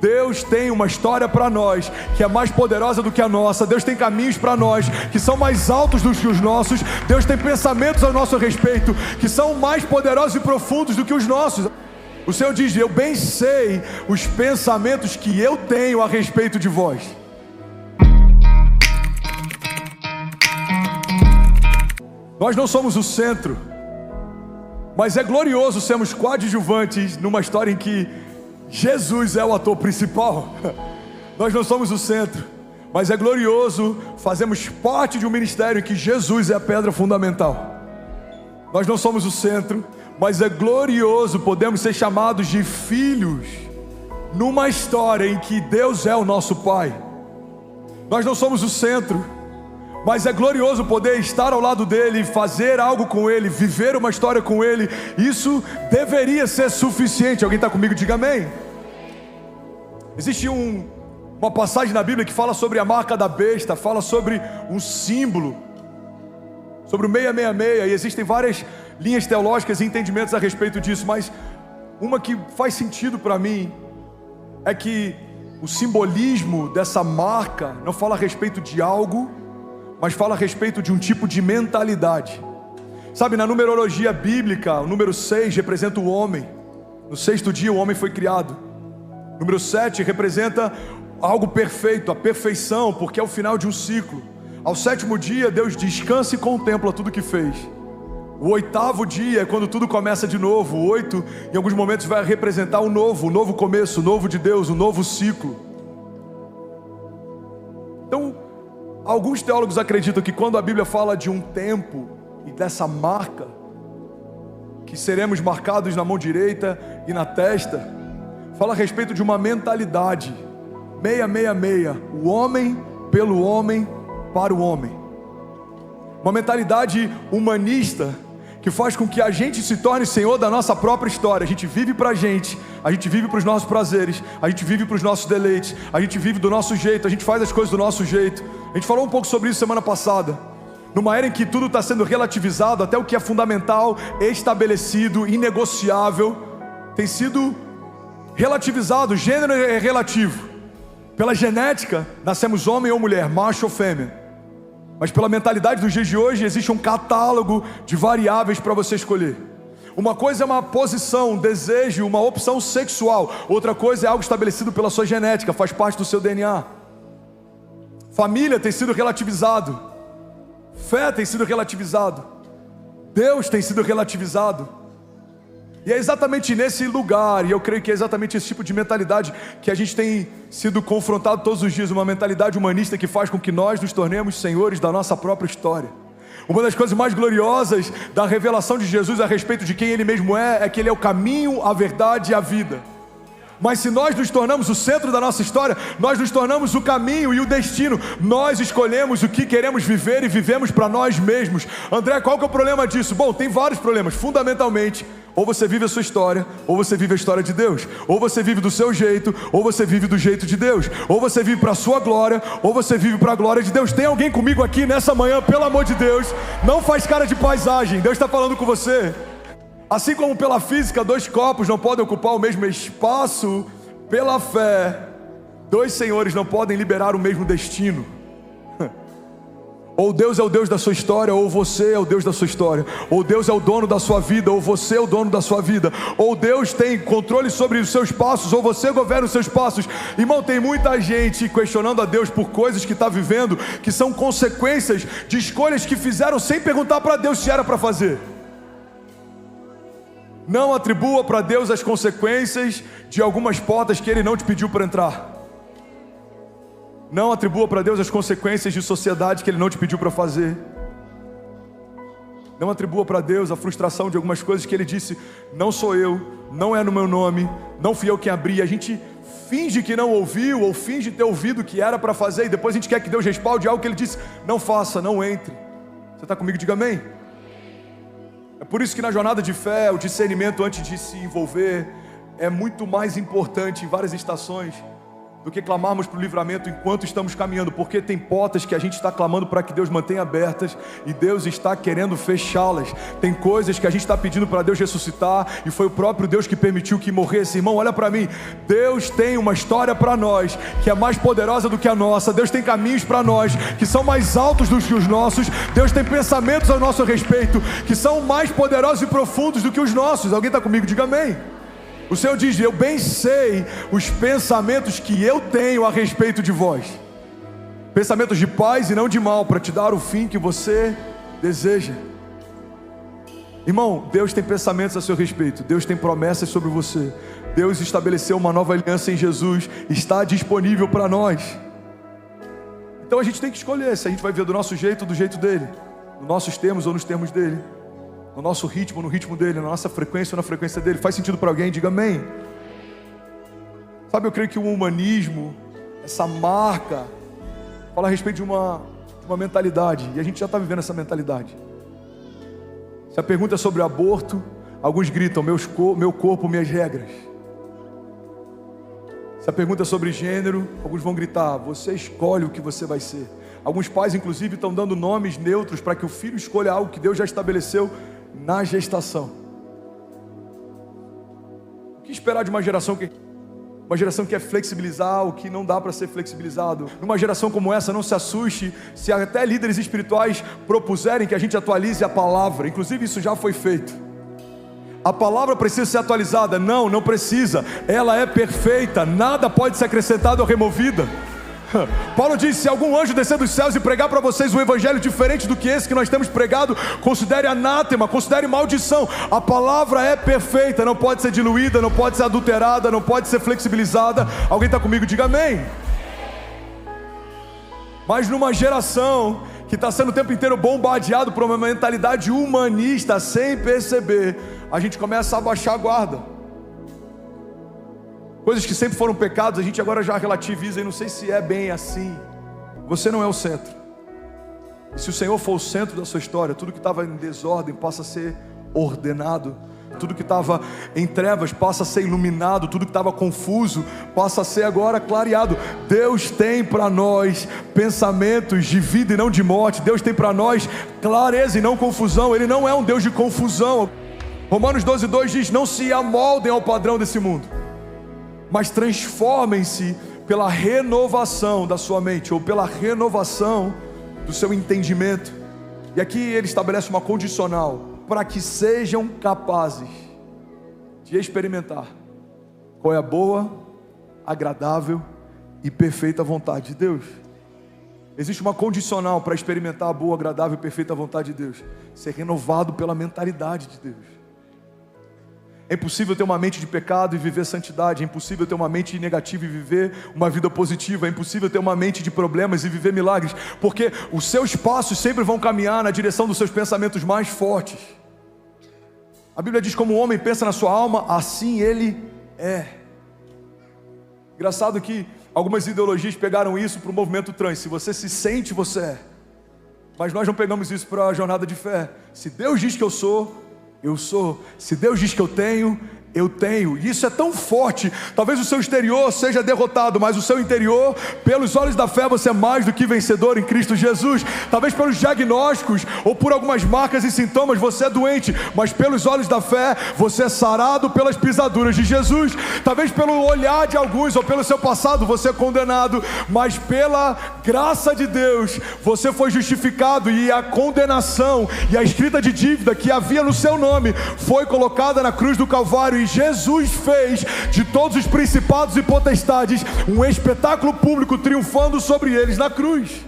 Deus tem uma história para nós que é mais poderosa do que a nossa. Deus tem caminhos para nós que são mais altos do que os nossos. Deus tem pensamentos ao nosso respeito que são mais poderosos e profundos do que os nossos. O Senhor diz: eu bem sei os pensamentos que eu tenho a respeito de vós. Nós não somos o centro, mas é glorioso sermos coadjuvantes numa história em que Jesus é o ator principal. Nós não somos o centro, mas é glorioso fazermos parte de um ministério em que Jesus é a pedra fundamental. Nós não somos o centro, mas é glorioso podemos ser chamados de filhos numa história em que Deus é o nosso Pai. Nós não somos o centro, mas é glorioso poder estar ao lado dele, fazer algo com ele, viver uma história com ele. Isso deveria ser suficiente. Alguém está comigo? Diga amém. Existe uma passagem na Bíblia que fala sobre a marca da besta, fala sobre um símbolo, sobre o 666, e existem várias linhas teológicas e entendimentos a respeito disso, mas uma que faz sentido para mim é que o simbolismo dessa marca não fala a respeito de algo, mas fala a respeito de um tipo de mentalidade. Sabe, na numerologia bíblica, o número 6 representa o homem. No sexto dia o homem foi criado. O número 7 representa algo perfeito, a perfeição, porque é o final de um ciclo. Ao sétimo dia Deus descansa e contempla tudo que fez. O oitavo dia é quando tudo começa de novo. O 8 em alguns momentos vai representar o novo começo, o novo de Deus, o novo ciclo. Então, alguns teólogos acreditam que quando a Bíblia fala de um tempo e dessa marca, que seremos marcados na mão direita e na testa, fala a respeito de uma mentalidade, 666, o homem pelo homem para o homem. Uma mentalidade humanista que faz com que a gente se torne senhor da nossa própria história. A gente vive pra gente, a gente vive para os nossos prazeres, a gente vive para os nossos deleites, a gente vive do nosso jeito, a gente faz as coisas do nosso jeito. A gente falou um pouco sobre isso semana passada. Numa era em que tudo está sendo relativizado, até o que é fundamental, estabelecido, inegociável, tem sido relativizado. O gênero é relativo. Pela genética, nascemos homem ou mulher, macho ou fêmea. Mas pela mentalidade dos dias de hoje, existe um catálogo de variáveis para você escolher. Uma coisa é uma posição, um desejo, uma opção sexual. Outra coisa é algo estabelecido pela sua genética, faz parte do seu DNA. Família tem sido relativizado. Fé tem sido relativizado. Deus tem sido relativizado. E é exatamente nesse lugar, e eu creio que é exatamente esse tipo de mentalidade que a gente tem sido confrontado todos os dias. Uma mentalidade humanista que faz com que nós nos tornemos senhores da nossa própria história. Uma das coisas mais gloriosas da revelação de Jesus a respeito de quem Ele mesmo é que Ele é o caminho, a verdade e a vida. Mas se nós nos tornamos o centro da nossa história, nós nos tornamos o caminho e o destino. Nós escolhemos o que queremos viver e vivemos para nós mesmos. André, qual que é o problema disso? Bom, tem vários problemas. Fundamentalmente, ou você vive a sua história, ou você vive a história de Deus. Ou você vive do seu jeito, ou você vive do jeito de Deus. Ou você vive para a sua glória, ou você vive para a glória de Deus. Tem alguém comigo aqui nessa manhã, pelo amor de Deus? Não faz cara de paisagem, Deus está falando com você. Assim como pela física, dois corpos não podem ocupar o mesmo espaço, pela fé, dois senhores não podem liberar o mesmo destino. Ou Deus é o Deus da sua história, ou você é o Deus da sua história. Ou Deus é o dono da sua vida, ou você é o dono da sua vida. Ou Deus tem controle sobre os seus passos, ou você governa os seus passos. Irmão, tem muita gente questionando a Deus por coisas que está vivendo, que são consequências de escolhas que fizeram sem perguntar para Deus se era para fazer. Não atribua para Deus as consequências de algumas portas que Ele não te pediu para entrar. Não atribua para Deus as consequências de sociedade que Ele não te pediu para fazer. Não atribua para Deus a frustração de algumas coisas que Ele disse: não sou eu, não é no meu nome, não fui eu quem abri. A gente finge que não ouviu, ou finge ter ouvido que era para fazer, e depois a gente quer que Deus respalde algo que Ele disse: não faça, não entre. Você está comigo? Diga amém. É por isso que na jornada de fé, o discernimento antes de se envolver é muito mais importante em várias estações do que clamarmos por livramento enquanto estamos caminhando, porque tem portas que a gente está clamando para que Deus mantenha abertas e Deus está querendo fechá-las. Tem coisas que a gente está pedindo para Deus ressuscitar e foi o próprio Deus que permitiu que morresse. Irmão, olha para mim, Deus tem uma história para nós que é mais poderosa do que a nossa. Deus tem caminhos para nós que são mais altos do que os nossos. Deus tem pensamentos ao nosso respeito que são mais poderosos e profundos do que os nossos. Alguém está comigo? Diga amém. O Senhor diz: eu bem sei os pensamentos que eu tenho a respeito de vós, pensamentos de paz e não de mal, para te dar o fim que você deseja. Irmão, Deus tem pensamentos a seu respeito, Deus tem promessas sobre você, Deus estabeleceu uma nova aliança em Jesus, está disponível para nós. Então a gente tem que escolher se a gente vai ver do nosso jeito ou do jeito dele, nos nossos termos ou nos termos dele, no nosso ritmo, no ritmo dele, na nossa frequência ou na frequência dele. Faz sentido para alguém? Diga amém. Sabe, eu creio que o humanismo, essa marca, fala a respeito de uma mentalidade, e a gente já está vivendo essa mentalidade. Se a pergunta é sobre aborto, alguns gritam: meu corpo, minhas regras. Se a pergunta é sobre gênero, alguns vão gritar: você escolhe o que você vai ser. Alguns pais, inclusive, estão dando nomes neutros para que o filho escolha algo que Deus já estabeleceu na gestação. O que esperar de uma geração que quer flexibilizar o que não dá para ser flexibilizado? Numa geração como essa, não se assuste se até líderes espirituais propuserem que a gente atualize a palavra. Inclusive isso já foi feito. A palavra precisa ser atualizada? Não precisa. Ela é perfeita, nada pode ser acrescentado ou removido. Paulo diz: se algum anjo descer dos céus e pregar para vocês um evangelho diferente do que esse que nós temos pregado, considere anátema, considere maldição. A palavra é perfeita, não pode ser diluída, não pode ser adulterada, não pode ser flexibilizada. Alguém está comigo? Diga amém. Mas numa geração que está sendo o tempo inteiro bombardeado por uma mentalidade humanista, sem perceber, a gente começa a abaixar a guarda. Coisas que sempre foram pecados, a gente agora já relativiza e não sei se é bem assim. Você não é o centro. E se o Senhor for o centro da sua história, tudo que estava em desordem passa a ser ordenado. Tudo que estava em trevas passa a ser iluminado. Tudo que estava confuso passa a ser agora clareado. Deus tem para nós pensamentos de vida e não de morte. Deus tem para nós clareza e não confusão. Ele não é um Deus de confusão. Romanos 12:2 diz: não se amoldem ao padrão desse mundo, mas transformem-se pela renovação da sua mente, ou pela renovação do seu entendimento. E aqui ele estabelece uma condicional: para que sejam capazes de experimentar qual é a boa, agradável e perfeita vontade de Deus. Existe uma condicional para experimentar a boa, agradável e perfeita vontade de Deus: ser renovado pela mentalidade de Deus. É impossível ter uma mente de pecado e viver santidade. É impossível ter uma mente negativa e viver uma vida positiva. É impossível ter uma mente de problemas e viver milagres, porque os seus passos sempre vão caminhar na direção dos seus pensamentos mais fortes. A Bíblia diz: como o homem pensa na sua alma, assim ele é. Engraçado que algumas ideologias pegaram isso para o movimento trans. Se você se sente, você é. Mas nós não pegamos isso para a jornada de fé. Se Deus diz que eu sou, eu sou. Se Deus diz que eu tenho, eu tenho. E isso é tão forte. Talvez o seu exterior seja derrotado, mas o seu interior, pelos olhos da fé, você é mais do que vencedor em Cristo Jesus. Talvez pelos diagnósticos ou por algumas marcas e sintomas você é doente, mas pelos olhos da fé você é sarado pelas pisaduras de Jesus. Talvez pelo olhar de alguns ou pelo seu passado você é condenado, mas pela graça de Deus você foi justificado, e a condenação e a escrita de dívida que havia no seu nome foi colocada na cruz do Calvário. E Jesus fez de todos os principados e potestades um espetáculo público, triunfando sobre eles na cruz.